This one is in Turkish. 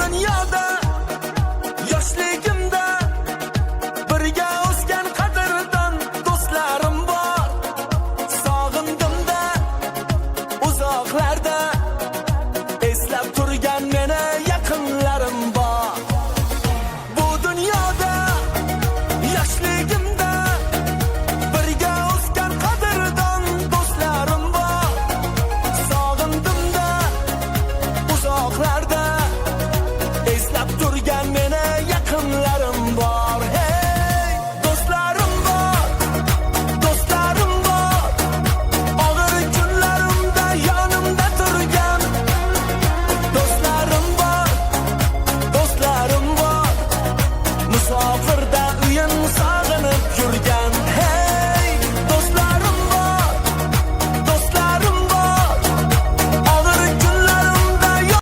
dunyoda yoshligimda birga o'sgan qadrdon do'stlarim bor. Sog'indimda uzoqlarda eslab turgan meni yaqinlarim bor. Bu dunyoda yoshligimda birga o'sgan qadrdon do'stlarim bor. Sog'indimda uzoqlarda